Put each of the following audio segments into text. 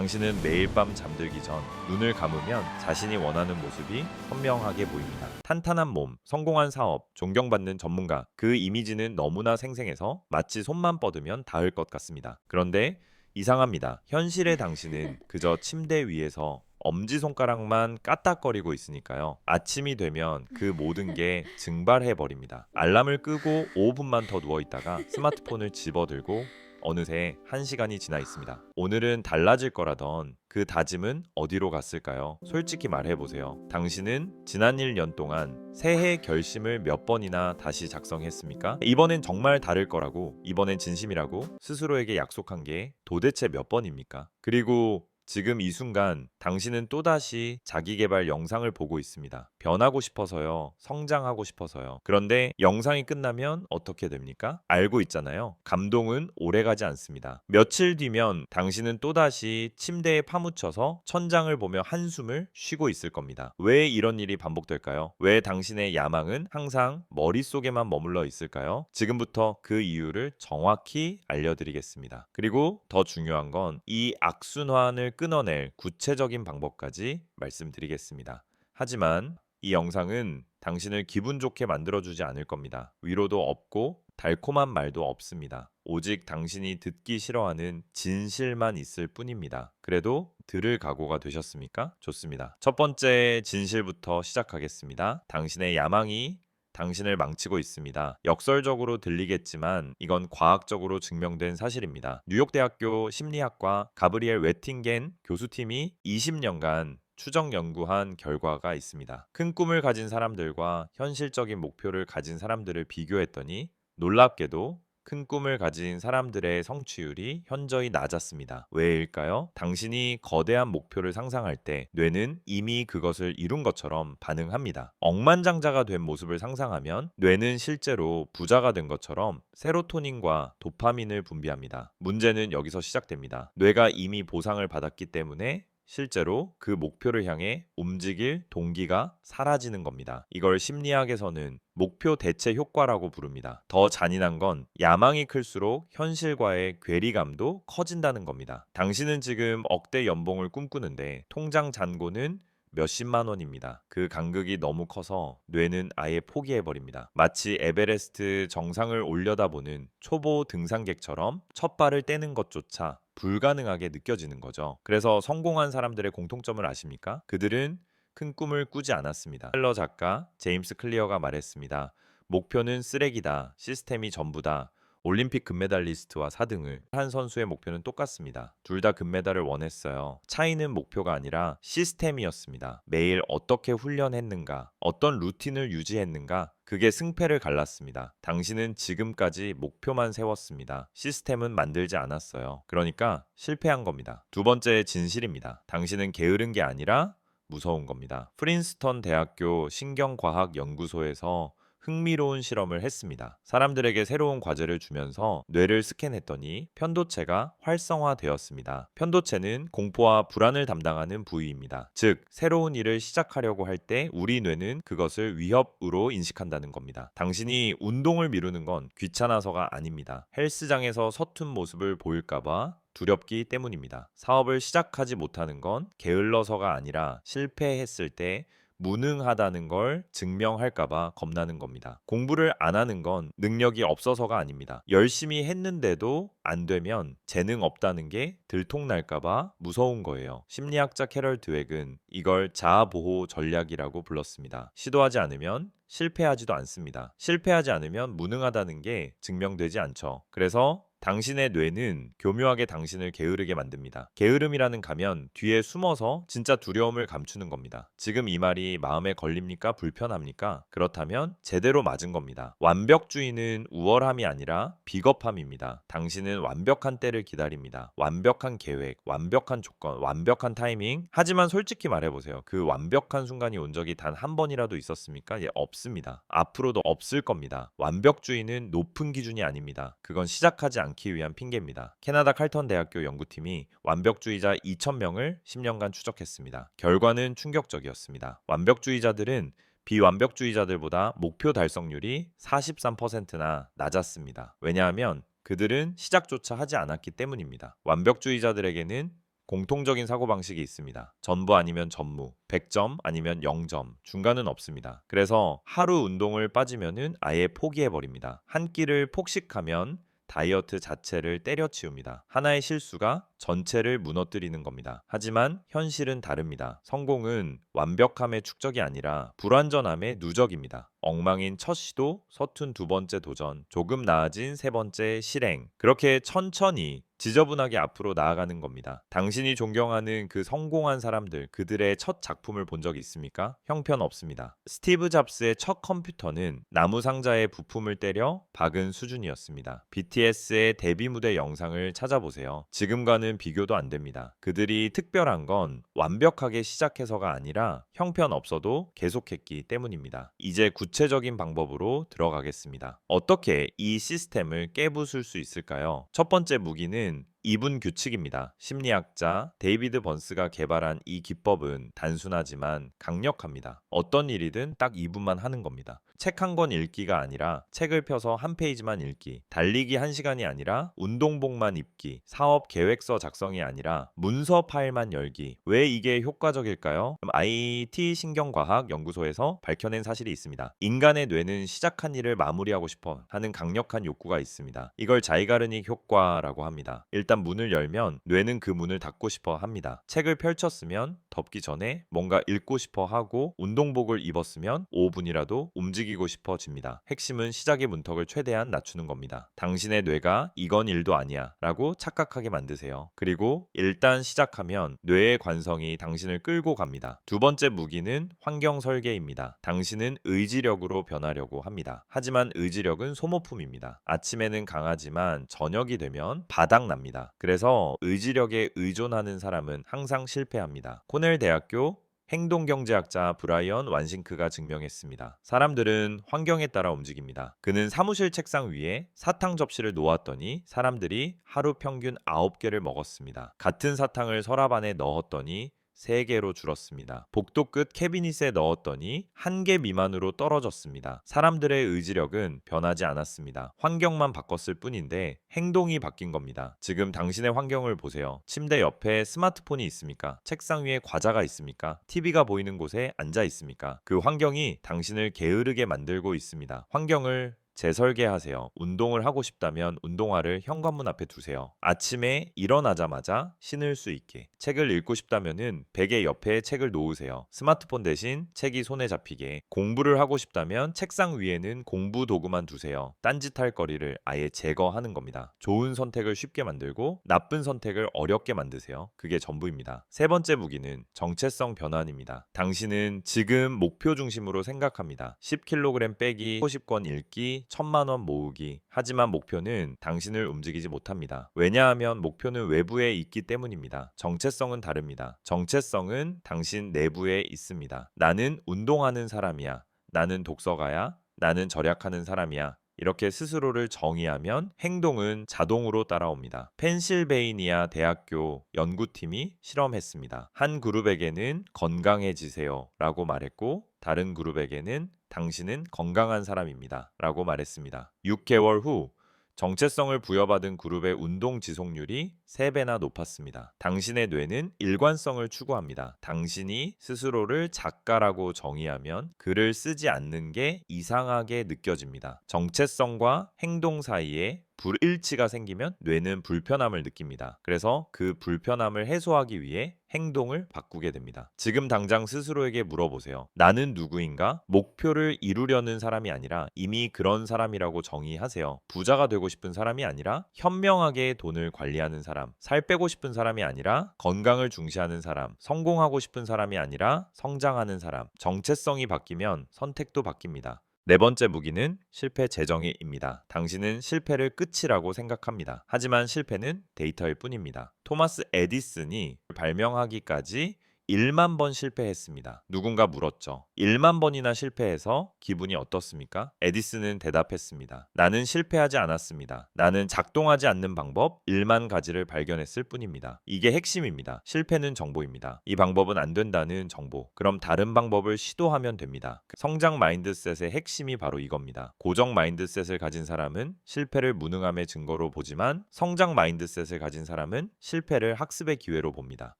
당신은 매일 밤 잠들기 전 눈을 감으면 자신이 원하는 모습이 선명하게 보입니다. 탄탄한 몸, 성공한 사업, 존경받는 전문가. 그 이미지는 너무나 생생해서 마치 손만 뻗으면 닿을 것 같습니다. 그런데 이상합니다. 현실의 당신은 그저 침대 위에서 엄지손가락만 까딱거리고 있으니까요. 아침이 되면 그 모든 게 증발해 버립니다. 알람을 끄고 5분만 더 누워 있다가 스마트폰을 집어들고 어느새 1시간이 지나 있습니다. 오늘은 달라질 거라던 그 다짐은 어디로 갔을까요? 솔직히 말해보세요. 당신은 지난 1년 동안 새해 결심을 몇 번이나 다시 작성했습니까? 이번엔 정말 다를 거라고, 이번엔 진심이라고 스스로에게 약속한 게 도대체 몇 번입니까? 그리고 지금 이 순간 당신은 또다시 자기계발 영상을 보고 있습니다. 변하고 싶어서요. 성장하고 싶어서요. 그런데 영상이 끝나면 어떻게 됩니까? 알고 있잖아요. 감동은 오래가지 않습니다. 며칠 뒤면 당신은 또다시 침대에 파묻혀서 천장을 보며 한숨을 쉬고 있을 겁니다. 왜 이런 일이 반복될까요? 왜 당신의 야망은 항상 머릿속에만 머물러 있을까요? 지금부터 그 이유를 정확히 알려드리겠습니다. 그리고 더 중요한 건 이 악순환을 끊어낼 구체적인 방법까지 말씀드리겠습니다. 하지만 이 영상은 당신을 기분 좋게 만들어주지 않을 겁니다. 위로도 없고 달콤한 말도 없습니다. 오직 당신이 듣기 싫어하는 진실만 있을 뿐입니다. 그래도 들을 각오가 되셨습니까? 좋습니다. 첫 번째 진실부터 시작하겠습니다. 당신의 야망이 당신을 망치고 있습니다. 역설적으로 들리겠지만 이건 과학적으로 증명된 사실입니다. 뉴욕대학교 심리학과 가브리엘 웨팅겐 교수팀이 20년간 추적 연구한 결과가 있습니다. 큰 꿈을 가진 사람들과 현실적인 목표를 가진 사람들을 비교했더니 놀랍게도 큰 꿈을 가진 사람들의 성취율이 현저히 낮았습니다. 왜일까요? 당신이 거대한 목표를 상상할 때 뇌는 이미 그것을 이룬 것처럼 반응합니다. 억만장자가 된 모습을 상상하면 뇌는 실제로 부자가 된 것처럼 세로토닌과 도파민을 분비합니다. 문제는 여기서 시작됩니다. 뇌가 이미 보상을 받았기 때문에 실제로 그 목표를 향해 움직일 동기가 사라지는 겁니다. 이걸 심리학에서는 목표 대체 효과라고 부릅니다. 더 잔인한 건 야망이 클수록 현실과의 괴리감도 커진다는 겁니다. 당신은 지금 억대 연봉을 꿈꾸는데 통장 잔고는 몇십만 원입니다. 그 간극이 너무 커서 뇌는 아예 포기해버립니다. 마치 에베레스트 정상을 올려다보는 초보 등산객처럼 첫 발을 떼는 것조차 불가능하게 느껴지는 거죠. 그래서 성공한 사람들의 공통점을 아십니까? 그들은 큰 꿈을 꾸지 않았습니다. 셀러 작가 제임스 클리어가 말했습니다. 목표는 쓰레기다. 시스템이 전부다. 올림픽 금메달리스트와 4등을 한 선수의 목표는 똑같습니다. 둘 다 금메달을 원했어요. 차이는 목표가 아니라 시스템이었습니다. 매일 어떻게 훈련했는가, 어떤 루틴을 유지했는가, 그게 승패를 갈랐습니다. 당신은 지금까지 목표만 세웠습니다. 시스템은 만들지 않았어요. 그러니까 실패한 겁니다. 두 번째 진실입니다. 당신은 게으른 게 아니라 무서운 겁니다. 프린스턴 대학교 신경과학연구소에서 흥미로운 실험을 했습니다. 사람들에게 새로운 과제를 주면서 뇌를 스캔했더니 편도체가 활성화되었습니다. 편도체는 공포와 불안을 담당하는 부위입니다. 즉, 새로운 일을 시작하려고 할 때 우리 뇌는 그것을 위협으로 인식한다는 겁니다. 당신이 운동을 미루는 건 귀찮아서가 아닙니다. 헬스장에서 서툰 모습을 보일까봐 두렵기 때문입니다. 사업을 시작하지 못하는 건 게을러서가 아니라 실패했을 때 무능하다는 걸 증명할까봐 겁나는 겁니다. 공부를 안 하는 건 능력이 없어서가 아닙니다. 열심히 했는데도 안 되면 재능 없다는 게 들통날까봐 무서운 거예요. 심리학자 캐럴 드웩은 이걸 자아보호 전략이라고 불렀습니다. 시도하지 않으면 실패하지도 않습니다. 실패하지 않으면 무능하다는 게 증명되지 않죠. 그래서 당신의 뇌는 교묘하게 당신을 게으르게 만듭니다. 게으름이라는 가면 뒤에 숨어서 진짜 두려움을 감추는 겁니다. 지금 이 말이 마음에 걸립니까? 불편합니까? 그렇다면 제대로 맞은 겁니다. 완벽주의는 우월함이 아니라 비겁함입니다. 당신은 완벽한 때를 기다립니다. 완벽한 계획, 완벽한 조건, 완벽한 타이밍. 하지만 솔직히 말해보세요. 그 완벽한 순간이 온 적이 단 한 번이라도 있었습니까? 예, 없습니다. 앞으로도 없을 겁니다. 완벽주의는 높은 기준이 아닙니다. 그건 시작하지 않기 위한 핑계입니다. 캐나다 칼턴 대학교 연구팀이 완벽주의자 2,000명을 10년간 추적했습니다. 결과는 충격적이었습니다. 완벽주의자들은 비완벽주의자들보다 목표 달성률이 43%나 낮았습니다. 왜냐하면 그들은 시작조차 하지 않았기 때문입니다. 완벽주의자들에게는 공통적인 사고방식이 있습니다. 전부 아니면 전무, 100점 아니면 0점, 중간은 없습니다. 그래서 하루 운동을 빠지면은 아예 포기해버립니다. 한 끼를 폭식하면 다이어트 자체를 때려치웁니다. 하나의 실수가 전체를 무너뜨리는 겁니다. 하지만 현실은 다릅니다. 성공은 완벽함의 축적이 아니라 불완전함의 누적입니다. 엉망인 첫 시도, 서툰 두 번째 도전, 조금 나아진 세 번째 실행. 그렇게 천천히 지저분하게 앞으로 나아가는 겁니다. 당신이 존경하는 그 성공한 사람들, 그들의 첫 작품을 본 적 있습니까? 형편없습니다. 스티브 잡스의 첫 컴퓨터는 나무 상자에 부품을 때려 박은 수준이었습니다. BTS의 데뷔 무대 영상을 찾아보세요. 지금과는 비교도 안 됩니다. 그들이 특별한 건 완벽하게 시작해서가 아니라 형편없어도 계속했기 때문입니다. 이제 구체적인 방법으로 들어가겠습니다. 어떻게 이 시스템을 깨부술 수 있을까요? 첫 번째 무기는 2분 규칙입니다. 심리학자 데이비드 번스가 개발한 이 기법은 단순하지만 강력합니다. 어떤 일이든 딱 2분만 하는 겁니다. 책 한 권 읽기가 아니라 책을 펴서 한 페이지만 읽기, 달리기 1시간이 아니라 운동복만 입기, 사업 계획서 작성이 아니라 문서 파일만 열기. 왜 이게 효과적일까요? IT 신경과학 연구소에서 밝혀낸 사실이 있습니다. 인간의 뇌는 시작한 일을 마무리하고 싶어 하는 강력한 욕구가 있습니다. 이걸 자이가르닉 효과라고 합니다. 일단 문을 열면 뇌는 그 문을 닫고 싶어 합니다. 책을 펼쳤으면 덮기 전에 뭔가 읽고 싶어 하고, 운동복을 입었으면 5분이라도 움직이고 싶어집니다. 핵심은 시작의 문턱을 최대한 낮추는 겁니다. 당신의 뇌가 이건 일도 아니야 라고 착각하게 만드세요. 그리고 일단 시작하면 뇌의 관성이 당신을 끌고 갑니다. 두 번째 무기는 환경 설계입니다. 당신은 의지력으로 변하려고 합니다. 하지만 의지력은 소모품입니다. 아침에는 강하지만 저녁이 되면 바닥납니다. 그래서 의지력에 의존하는 사람은 항상 실패합니다. 코넬 대학교 행동경제학자 브라이언 완싱크가 증명했습니다. 사람들은 환경에 따라 움직입니다. 그는 사무실 책상 위에 사탕 접시를 놓았더니 사람들이 하루 평균 9개를 먹었습니다. 같은 사탕을 서랍 안에 넣었더니 3개로 줄었습니다. 복도 끝 캐비닛에 넣었더니 1개 미만으로 떨어졌습니다. 사람들의 의지력은 변하지 않았습니다. 환경만 바꿨을 뿐인데 행동이 바뀐 겁니다. 지금 당신의 환경을 보세요. 침대 옆에 스마트폰이 있습니까? 책상 위에 과자가 있습니까? TV가 보이는 곳에 앉아 있습니까? 그 환경이 당신을 게으르게 만들고 있습니다. 환경을 재설계하세요. 운동을 하고 싶다면 운동화를 현관문 앞에 두세요. 아침에 일어나자마자 신을 수 있게. 책을 읽고 싶다면은 베개 옆에 책을 놓으세요. 스마트폰 대신 책이 손에 잡히게. 공부를 하고 싶다면 책상 위에는 공부 도구만 두세요. 딴짓할 거리를 아예 제거하는 겁니다. 좋은 선택을 쉽게 만들고 나쁜 선택을 어렵게 만드세요. 그게 전부입니다. 세 번째 무기는 정체성 변환입니다. 당신은 지금 목표 중심으로 생각합니다. 10kg 빼기, 50권 읽기, 1000만 원 모으기. 하지만 목표는 당신을 움직이지 못합니다. 왜냐하면 목표는 외부에 있기 때문입니다. 정체성은 다릅니다. 정체성은 당신 내부에 있습니다. 나는 운동하는 사람이야. 나는 독서가야. 나는 절약하는 사람이야. 이렇게 스스로를 정의하면 행동은 자동으로 따라옵니다. 펜실베이니아 대학교 연구팀이 실험했습니다. 한 그룹에게는 건강해지세요 라고 말했고, 다른 그룹에게는 당신은 건강한 사람입니다 라고 말했습니다. 6개월 후 정체성을 부여받은 그룹의 운동 지속률이 3배나 높았습니다. 당신의 뇌는 일관성을 추구합니다. 당신이 스스로를 작가라고 정의하면 글을 쓰지 않는 게 이상하게 느껴집니다. 정체성과 행동 사이에 불일치가 생기면 뇌는 불편함을 느낍니다. 그래서 그 불편함을 해소하기 위해 행동을 바꾸게 됩니다. 지금 당장 스스로에게 물어보세요. 나는 누구인가? 목표를 이루려는 사람이 아니라 이미 그런 사람이라고 정의하세요. 부자가 되고 싶은 사람이 아니라 현명하게 돈을 관리하는 사람, 살 빼고 싶은 사람이 아니라 건강을 중시하는 사람, 성공하고 싶은 사람이 아니라 성장하는 사람. 정체성이 바뀌면 선택도 바뀝니다. 네 번째 무기는 실패 재정의입니다. 당신은 실패를 끝이라고 생각합니다. 하지만 실패는 데이터일 뿐입니다. 토마스 에디슨이 발명하기까지 1만 번 실패했습니다. 누군가 물었죠. 1만 번이나 실패해서 기분이 어떻습니까? 에디슨은 대답했습니다. 나는 실패하지 않았습니다. 나는 작동하지 않는 방법 1만 가지를 발견했을 뿐입니다. 이게 핵심입니다. 실패는 정보입니다. 이 방법은 안 된다는 정보. 그럼 다른 방법을 시도하면 됩니다. 성장 마인드셋의 핵심이 바로 이겁니다. 고정 마인드셋을 가진 사람은 실패를 무능함의 증거로 보지만 성장 마인드셋을 가진 사람은 실패를 학습의 기회로 봅니다.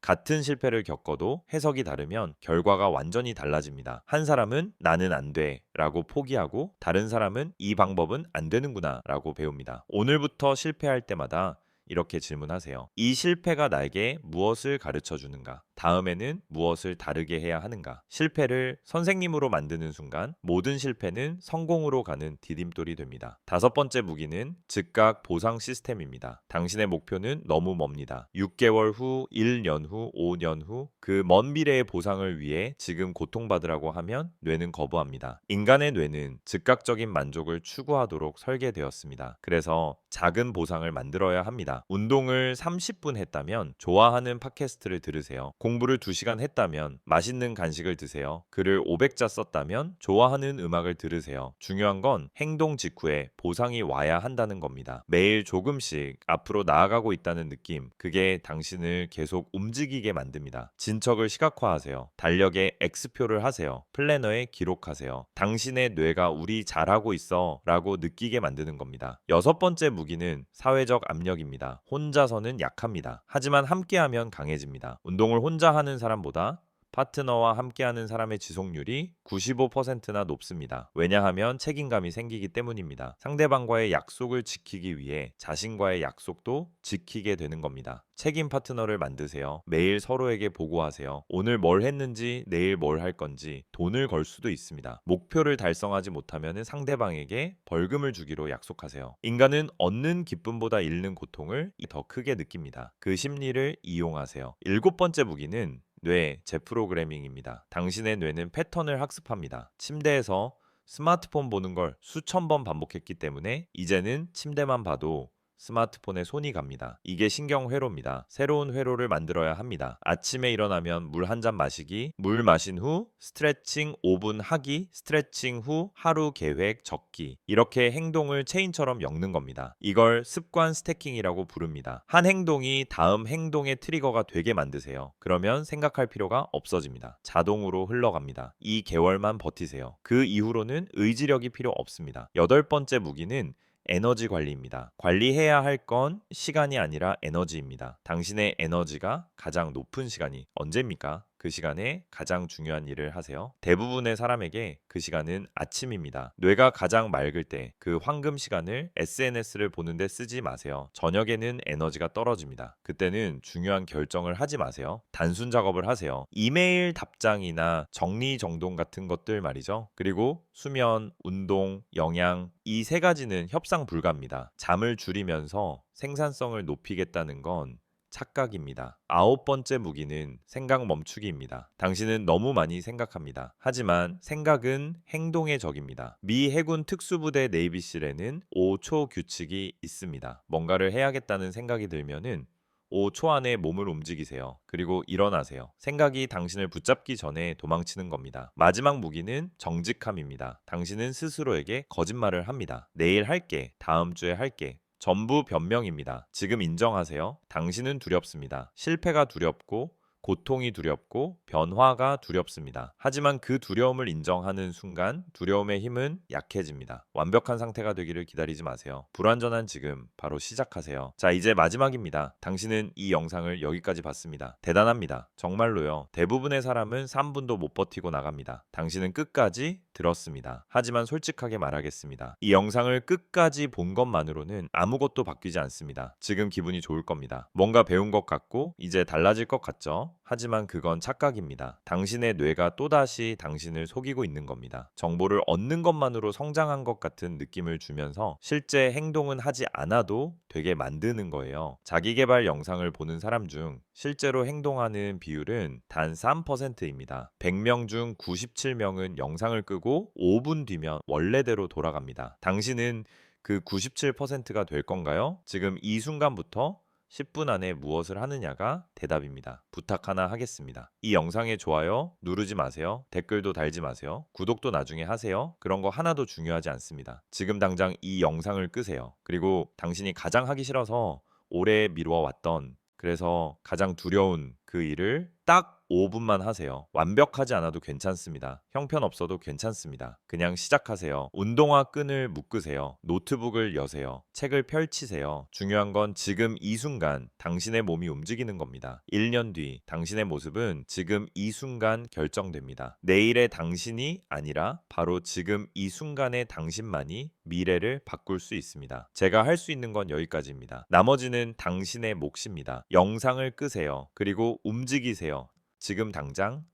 같은 실패를 겪어도 해석이 다르면 결과가 완전히 달라집니다. 한 사람은 나는 안 돼 라고 포기하고 다른 사람은 이 방법은 안 되는구나 라고 배웁니다. 오늘부터 실패할 때마다 이렇게 질문하세요. 이 실패가 나에게 무엇을 가르쳐 주는가? 다음에는 무엇을 다르게 해야 하는가? 실패를 선생님으로 만드는 순간 모든 실패는 성공으로 가는 디딤돌이 됩니다. 5번째 무기는 즉각 보상 시스템입니다. 당신의 목표는 너무 멉니다. 6개월 후, 1년 후, 5년 후 그 먼 미래의 보상을 위해 지금 고통받으라고 하면 뇌는 거부합니다. 인간의 뇌는 즉각적인 만족을 추구하도록 설계되었습니다. 그래서 작은 보상을 만들어야 합니다. 운동을 30분 했다면 좋아하는 팟캐스트를 들으세요. 공부를 2시간 했다면 맛있는 간식을 드세요. 글을 500자 썼다면 좋아하는 음악을 들으세요. 중요한 건 행동 직후에 보상이 와야 한다는 겁니다. 매일 조금씩 앞으로 나아가고 있다는 느낌, 그게 당신을 계속 움직이게 만듭니다. 진척을 시각화하세요. 달력에 X표를 하세요. 플래너에 기록하세요. 당신의 뇌가 우리 잘하고 있어 라고 느끼게 만드는 겁니다. 6번째 무기는 사회적 압력입니다. 혼자서는 약합니다. 하지만 함께하면 강해집니다. 운동을 혼자 하는 사람보다 파트너와 함께하는 사람의 지속률이 95%나 높습니다. 왜냐하면 책임감이 생기기 때문입니다. 상대방과의 약속을 지키기 위해 자신과의 약속도 지키게 되는 겁니다. 책임 파트너를 만드세요. 매일 서로에게 보고하세요. 오늘 뭘 했는지, 내일 뭘 할 건지 돈을 걸 수도 있습니다. 목표를 달성하지 못하면 상대방에게 벌금을 주기로 약속하세요. 인간은 얻는 기쁨보다 잃는 고통을 더 크게 느낍니다. 그 심리를 이용하세요. 7번째 무기는 뇌 재프로그래밍입니다. 당신의 뇌는 패턴을 학습합니다. 침대에서 스마트폰 보는 걸 수천 번 반복했기 때문에 이제는 침대만 봐도 스마트폰에 손이 갑니다. 이게 신경회로입니다. 새로운 회로를 만들어야 합니다. 아침에 일어나면 물 한 잔 마시기, 물 마신 후 스트레칭 5분 하기, 스트레칭 후 하루 계획 적기. 이렇게 행동을 체인처럼 엮는 겁니다. 이걸 습관 스태킹이라고 부릅니다. 한 행동이 다음 행동의 트리거가 되게 만드세요. 그러면 생각할 필요가 없어집니다. 자동으로 흘러갑니다. 2개월만 버티세요. 그 이후로는 의지력이 필요 없습니다. 8번째 무기는 에너지 관리입니다. 관리해야 할 건 시간이 아니라 에너지입니다. 당신의 에너지가 가장 높은 시간이 언제입니까? 그 시간에 가장 중요한 일을 하세요. 대부분의 사람에게 그 시간은 아침입니다. 뇌가 가장 맑을 때 그 황금 시간을 SNS를 보는데 쓰지 마세요. 저녁에는 에너지가 떨어집니다. 그때는 중요한 결정을 하지 마세요. 단순 작업을 하세요. 이메일 답장이나 정리정돈 같은 것들 말이죠. 그리고 수면, 운동, 영양 이 3가지는 협상 불가입니다. 잠을 줄이면서 생산성을 높이겠다는 건 착각입니다. 9번째 무기는 생각 멈추기입니다. 당신은 너무 많이 생각합니다. 하지만 생각은 행동의 적입니다. 미 해군 특수부대 네이비실에는 5초 규칙이 있습니다. 뭔가를 해야겠다는 생각이 들면은 5초 안에 몸을 움직이세요. 그리고 일어나세요. 생각이 당신을 붙잡기 전에 도망치는 겁니다. 마지막 무기는 정직함입니다. 당신은 스스로에게 거짓말을 합니다. 내일 할게, 다음 주에 할게. 전부 변명입니다. 지금 인정하세요. 당신은 두렵습니다. 실패가 두렵고 고통이 두렵고 변화가 두렵습니다. 하지만 그 두려움을 인정하는 순간 두려움의 힘은 약해집니다. 완벽한 상태가 되기를 기다리지 마세요. 불완전한 지금 바로 시작하세요. 자, 이제 마지막입니다. 당신은 이 영상을 여기까지 봤습니다. 대단합니다. 정말로요. 대부분의 사람은 3분도 못 버티고 나갑니다. 당신은 끝까지 들었습니다. 하지만 솔직하게 말하겠습니다. 이 영상을 끝까지 본 것만으로는 아무것도 바뀌지 않습니다. 지금 기분이 좋을 겁니다. 뭔가 배운 것 같고 이제 달라질 것 같죠? 하지만 그건 착각입니다. 당신의 뇌가 또다시 당신을 속이고 있는 겁니다. 정보를 얻는 것만으로 성장한 것 같은 느낌을 주면서 실제 행동은 하지 않아도 되게 만드는 거예요. 자기계발 영상을 보는 사람 중 실제로 행동하는 비율은 단 3%입니다. 100명 중 97명은 영상을 끄고 5분 뒤면 원래대로 돌아갑니다. 당신은 그 97%가 될 건가요? 지금 이 순간부터 10분 안에 무엇을 하느냐가 대답입니다. 부탁 하나 하겠습니다. 이 영상에 좋아요 누르지 마세요. 댓글도 달지 마세요. 구독도 나중에 하세요. 그런 거 하나도 중요하지 않습니다. 지금 당장 이 영상을 끄세요. 그리고 당신이 가장 하기 싫어서 오래 미뤄왔던, 그래서 가장 두려운 그 일을 딱 5분만 하세요. 완벽하지 않아도 괜찮습니다. 형편없어도 괜찮습니다. 그냥 시작하세요. 운동화 끈을 묶으세요. 노트북을 여세요. 책을 펼치세요. 중요한 건 지금 이 순간 당신의 몸이 움직이는 겁니다. 1년 뒤 당신의 모습은 지금 이 순간 결정됩니다. 내일의 당신이 아니라 바로 지금 이 순간의 당신만이 미래를 바꿀 수 있습니다. 제가 할 수 있는 건 여기까지입니다. 나머지는 당신의 몫입니다. 영상을 끄세요. 그리고 움직이세요. 지금 당장